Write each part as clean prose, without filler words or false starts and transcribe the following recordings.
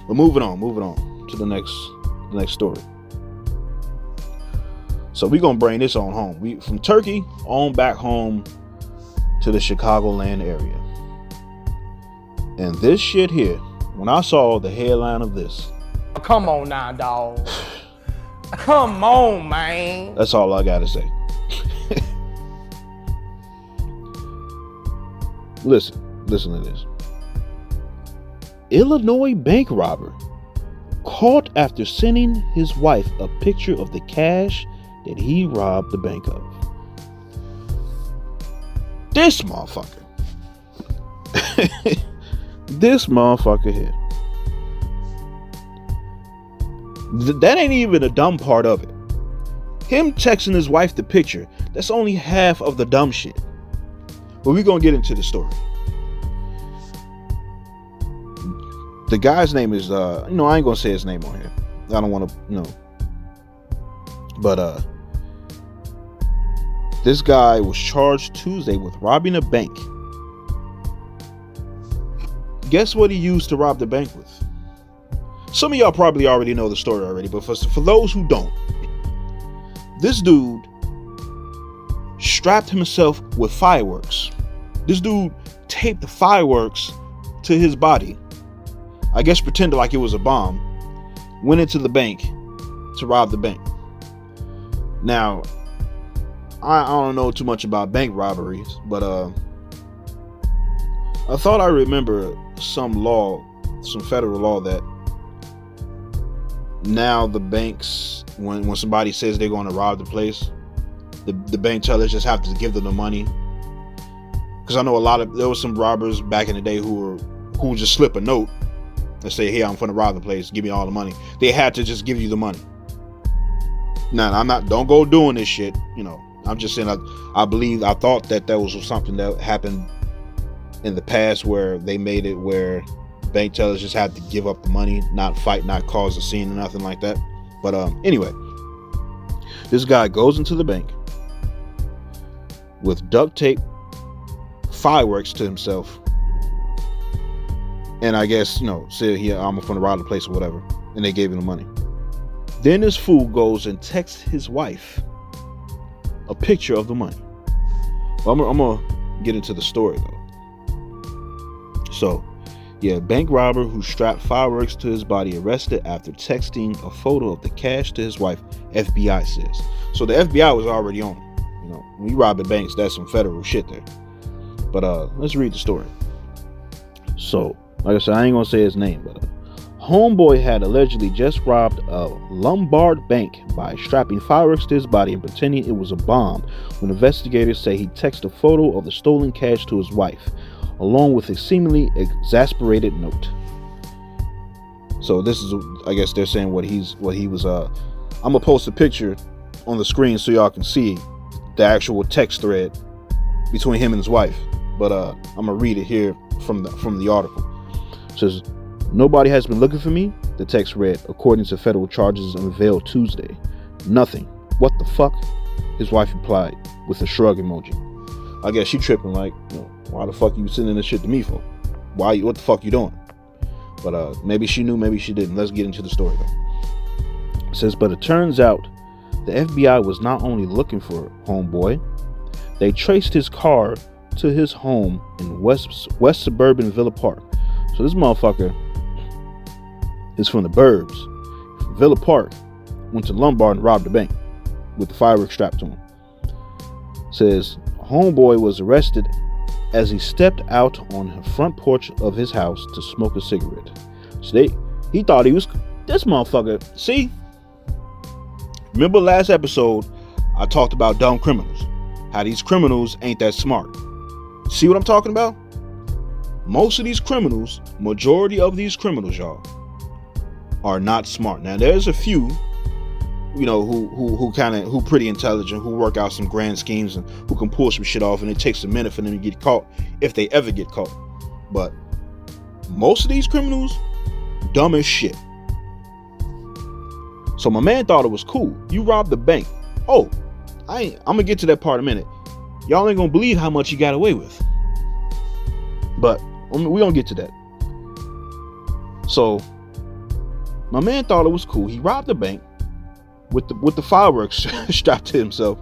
But moving on to the next story. So we're gonna bring this on home. We from Turkey on back home to the Chicagoland area. And this shit here, when I saw the headline of this, come on now, dog. Come on, man. That's all I gotta say. Listen to this. Illinois bank robber caught after sending his wife a picture of the cash that he robbed the bank of. This motherfucker. This motherfucker here. That ain't even the dumb part of it. Him texting his wife the picture, that's only half of the dumb shit. But we're gonna get into the story. The guy's name is I ain't gonna say his name on here. I don't want to But this guy was charged Tuesday with robbing a bank. Guess what he used to rob the bank with? Some of y'all probably already know the story already, but for those who don't, this dude strapped himself with fireworks. This dude taped the fireworks to his body. I guess pretended like it was a bomb. Went into the bank to rob the bank. Now, I don't know too much about bank robberies, but I thought I remember some federal law that now the banks, when somebody says they're going to rob the place, the bank tellers just have to give them the money. Because I know there was some robbers back in the day who would just slip a note and say, "Hey, I'm going to rob the place. Give me all the money." They had to just give you the money. Now, don't go doing this shit. I'm just saying, I thought that was something that happened in the past where they made it where bank tellers just had to give up the money, not fight, not cause a scene or nothing like that. But anyway, this guy goes into the bank with duct tape, fireworks to himself, and I guess said, "Here, I'm going to rob the place" or whatever, and they gave him the money. Then this fool goes and texts his wife a picture of the money. Well, I'm gonna get into the story though. So, yeah, bank robber who strapped fireworks to his body arrested after texting a photo of the cash to his wife, FBI says. So the FBI was already on him. When you rob the banks, that's some federal shit there. But let's read the story. So, like I said, I ain't gonna say his name, but homeboy had allegedly just robbed a Lombard bank by strapping fireworks to his body and pretending it was a bomb when investigators say he texted a photo of the stolen cash to his wife, along with a seemingly exasperated note. So this is, I guess they're saying what he was. I'm gonna post a picture on the screen so y'all can see the actual text thread between him and his wife. But I'm gonna read it here from the article. It says, "Nobody has been looking for me," the text read, according to federal charges unveiled Tuesday. "Nothing. What the fuck?" his wife replied with a shrug emoji. I guess she tripping like, why the fuck you sending this shit to me for? What the fuck you doing? But maybe she knew, maybe she didn't. Let's get into the story though. It says, but it turns out the FBI was not only looking for homeboy, they traced his car to his home in west suburban Villa Park. So this motherfucker is from the burbs. From Villa Park, went to Lombard and robbed the bank with the fireworks strapped to him. Says homeboy was arrested as he stepped out on the front porch of his house to smoke a cigarette. So he thought he was this motherfucker. See, remember last episode I talked about dumb criminals, how these criminals ain't that smart. See what I'm talking about? Most of these criminals, majority of these criminals, y'all, are not smart. Now there's a few, who pretty intelligent, who work out some grand schemes and who can pull some shit off, and it takes a minute for them to get caught, if they ever get caught. But most of these criminals, dumb as shit. So my man thought it was cool. You robbed the bank. Oh, I'm gonna get to that part in a minute. Y'all ain't gonna believe how much he got away with. But we gonna get to that. So My man thought it was cool. He robbed the bank with the fireworks strapped to himself.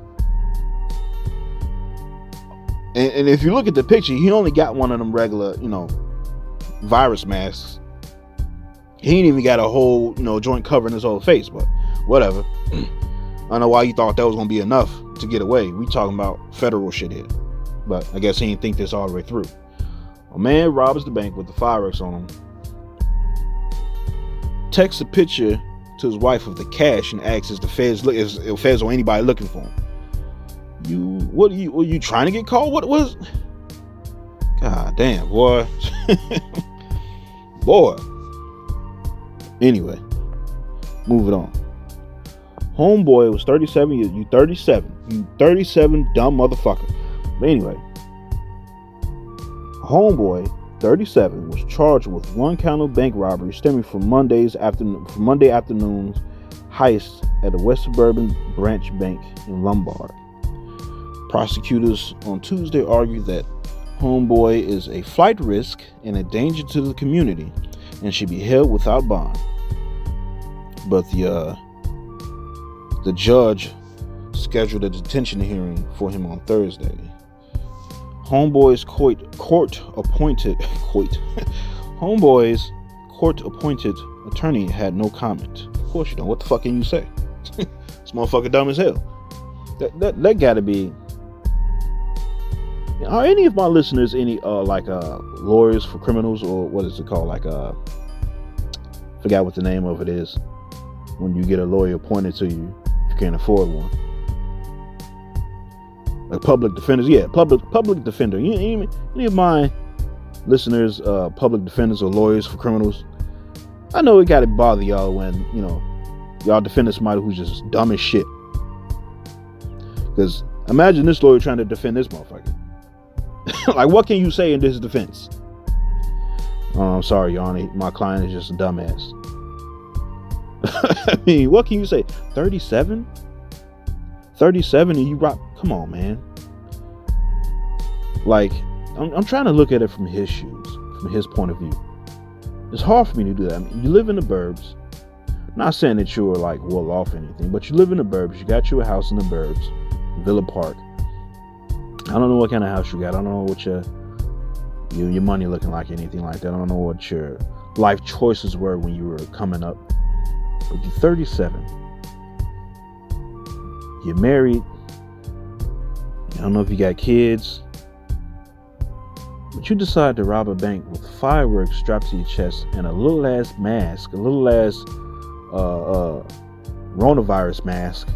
And if you look at the picture, he only got one of them regular, virus masks. He ain't even got a whole, joint covering his whole face, but whatever. I don't know why you thought that was gonna be enough to get away. We talking about federal shit here. But I guess he didn't think this all the way through. A man robs the bank with the fireworks on him. Texts a picture to his wife of the cash and asks if the feds or anybody looking for him. Were you trying to get caught? What was? God damn, boy. Boy. Anyway, moving on. Homeboy was 37 years. You 37. You 37, dumb motherfucker. But anyway, homeboy, 37, was charged with one count of bank robbery stemming from Monday afternoon's heist at a West Suburban branch bank in Lombard. Prosecutors on Tuesday argued that homeboy is a flight risk and a danger to the community and should be held without bond. But the judge scheduled a detention hearing for him on Thursday. Homeboy's court-appointed attorney had no comment. Of course you don't. What the fuck can you say? This motherfucker dumb as hell. That gotta be. Are any of my listeners lawyers for criminals, or what is it called? Forgot what the name of it is when you get a lawyer appointed to you if you can't afford one. Like public defenders, yeah, public defender. Any of my listeners, public defenders or lawyers for criminals? I know it gotta bother y'all when y'all defend somebody who's just dumb as shit. Because imagine this lawyer trying to defend this motherfucker. Like, what can you say in this defense? I'm sorry, Your Honor, my client is just a dumbass. I mean, what can you say? 37? 37 and you rock? Come on, man. Like, I'm trying to look at it from his shoes, from his point of view. It's hard for me to do that. I mean, you live in the burbs. I'm not saying that you're like well off or anything, but you live in the burbs. You got you a house in the burbs, Villa Park. I don't know what kind of house you got. I don't know what your money looking like, anything like that. I don't know what your life choices were when you were coming up. But you're 37. You're married. I don't know if you got kids. But you decide to rob a bank with fireworks strapped to your chest and a little ass mask, a little ass coronavirus mask.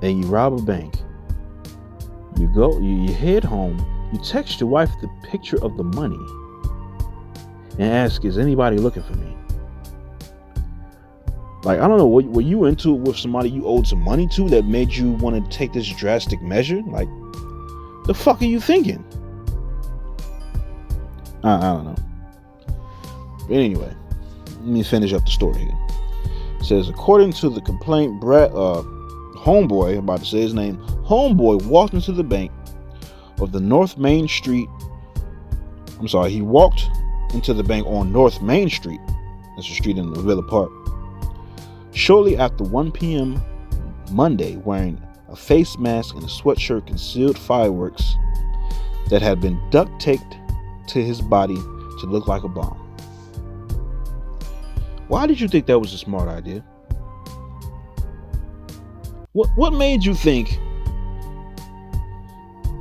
And you rob a bank. You head home, you text your wife the picture of the money and ask, is anybody looking for me? Like, I don't know, were you into it with somebody you owed some money to that made you want to take this drastic measure? Like, the fuck are you thinking? I don't know. But anyway, let me finish up the story here. It says, according to the complaint, Homeboy, I'm about to say his name, Homeboy walked into the bank of the North Main Street. He walked into the bank on North Main Street. That's a street in the Villa Park. Shortly after 1 p.m. Monday, wearing a face mask and a sweatshirt, concealed fireworks that had been duct taped to his body to look like a bomb. Why did you think that was a smart idea? What made you think?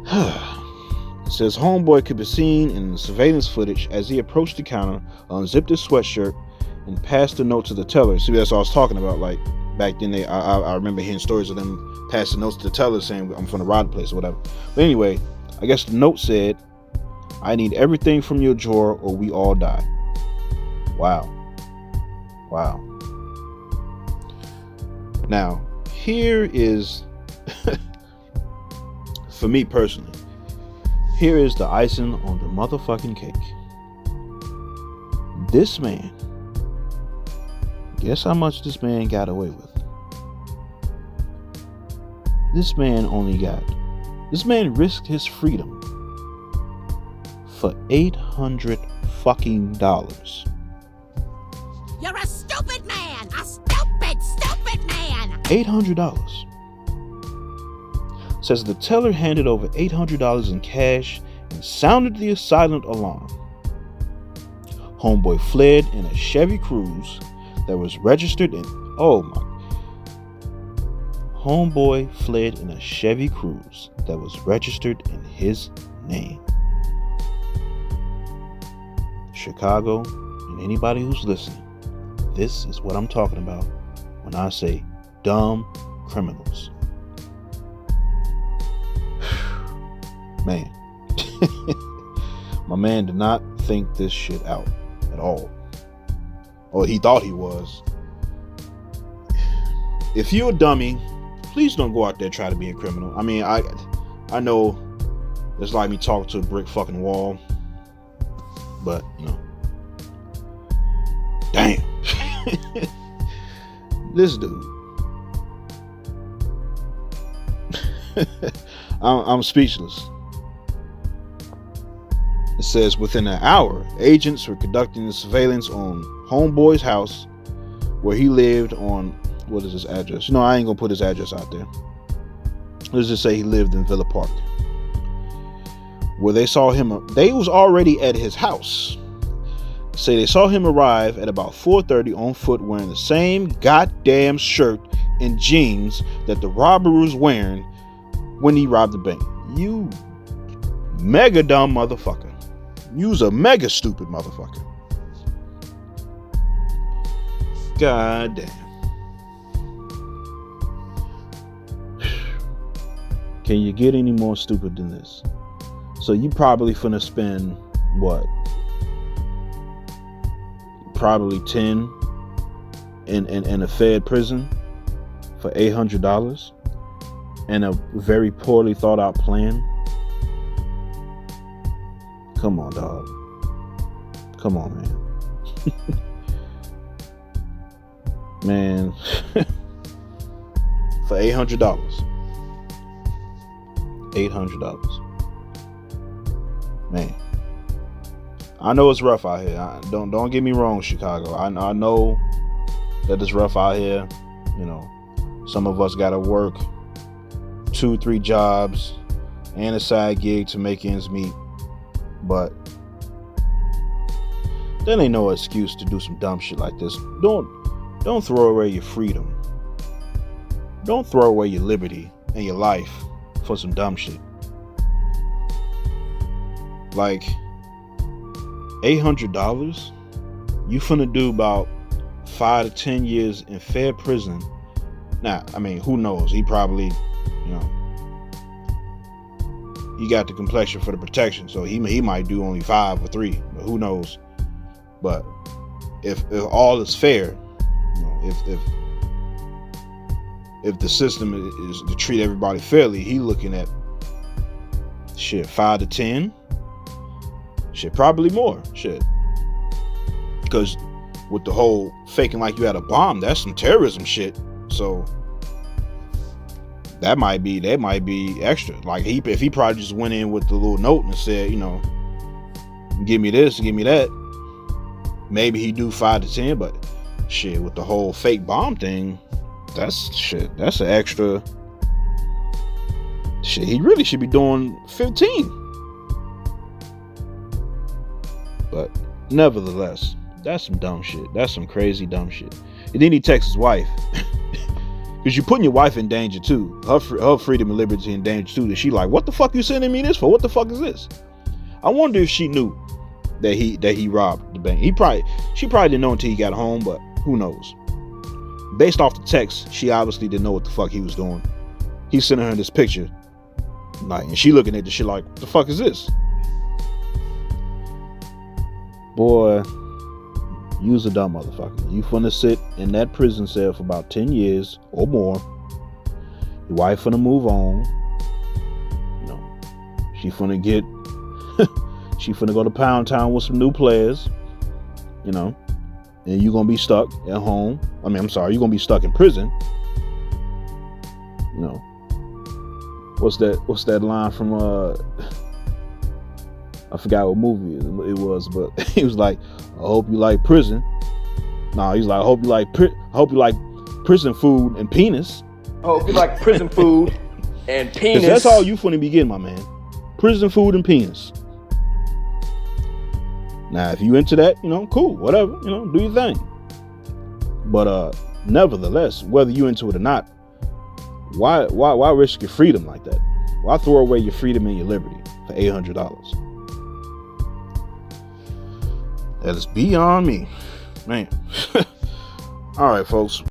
It says Homeboy could be seen in the surveillance footage as he approached the counter, unzipped his sweatshirt, and passed the note to the teller. See, that's what I was talking about. Like back then, I remember hearing stories of them passing notes to the teller saying, "I'm from the rob place" or whatever. But anyway, I guess the note said, "I need everything from your drawer, or we all die." Wow. Now, here is, for me personally, here is the icing on the motherfucking cake. This man, guess how much this man got away with? This man risked his freedom for $800 fucking dollars. You're a stupid man! A stupid man! $800. Says the teller handed over $800 in cash and sounded the silent alarm. Homeboy fled in a Chevy Cruze that was registered in... Oh my... Homeboy fled in a Chevy Cruze that was registered in his name. Chicago, and anybody who's listening, this is what I'm talking about when I say dumb criminals. Man. My man did not think this shit out at all. Or he thought he was. If you're a dummy, please don't go out there try to be a criminal. I mean, I know it's like me talking to a brick fucking wall. But, you know. Damn. This dude. I'm speechless. It says within an hour, agents were conducting the surveillance on Homeboy's house where he lived on, what is his address? You know, I ain't gonna put his address out there. Let's just say he lived in Villa Park. Where they saw him, they was already at his house. Say they saw him arrive at about 4:30 on foot wearing the same goddamn shirt and jeans that the robber was wearing when he robbed the bank. You mega dumb motherfucker. You's a mega stupid motherfucker. God damn. Can you get any more stupid than this? So you probably finna spend what? Probably 10 in a Fed prison for $800 and a very poorly thought out plan. Come on, dog. Come on, man. Man. For $800. $800. Man. I know it's rough out here. Don't get me wrong, Chicago. I know that it's rough out here. You know, some of us gotta work 2-3 jobs and a side gig to make ends meet. But that ain't no excuse to do some dumb shit like this. Don't throw away your freedom. Don't throw away your liberty and your life for some dumb shit. Like $800, you finna do about 5 to 10 years in fair prison. Now, I mean, who knows? He probably, you know, he got the complexion for the protection, so he might do only 5 or 3, but who knows? But if all is fair, you know, if the system is to treat everybody fairly, he looking at shit 5 to 10. Shit, probably more. Shit. Because with the whole faking like you had a bomb, that's some terrorism shit. So that might be extra. Like if he probably just went in with the little note and said, you know, give me this, give me that. Maybe he do 5 to 10, but shit, with the whole fake bomb thing, that's an extra shit. He really should be doing 15. But nevertheless, that's some dumb shit. That's some crazy dumb shit. And then he texts his wife. Because you're putting your wife in danger too. Her freedom and liberty in danger too. That she like, what the fuck you sending me this for? What the fuck is this? I wonder if she knew that he robbed the bank. She probably didn't know until he got home, but who knows? Based off the text, she obviously didn't know what the fuck he was doing. He's sending her this picture. Like, and she looking at the shit like, what the fuck is this? Boy, you's a dumb motherfucker. You finna sit in that prison cell for about 10 years or more. Your wife finna move on. You know, she finna she finna go to Pound Town with some new players. You know, and you gonna be stuck at home. I mean, I'm sorry, you're gonna be stuck in prison. You know, what's that line from I forgot what movie it was, but he was like, I hope you like prison. Nah, he's like, I hope you like prison food and penis. I hope you like prison food and penis. Cause that's all you finna be getting, my man. Prison food and penis. Now, if you into that, cool, whatever, do your thing. But nevertheless, whether you into it or not, why risk your freedom like that? Why throw away your freedom and your liberty for $800? That is beyond me, man. All right, folks.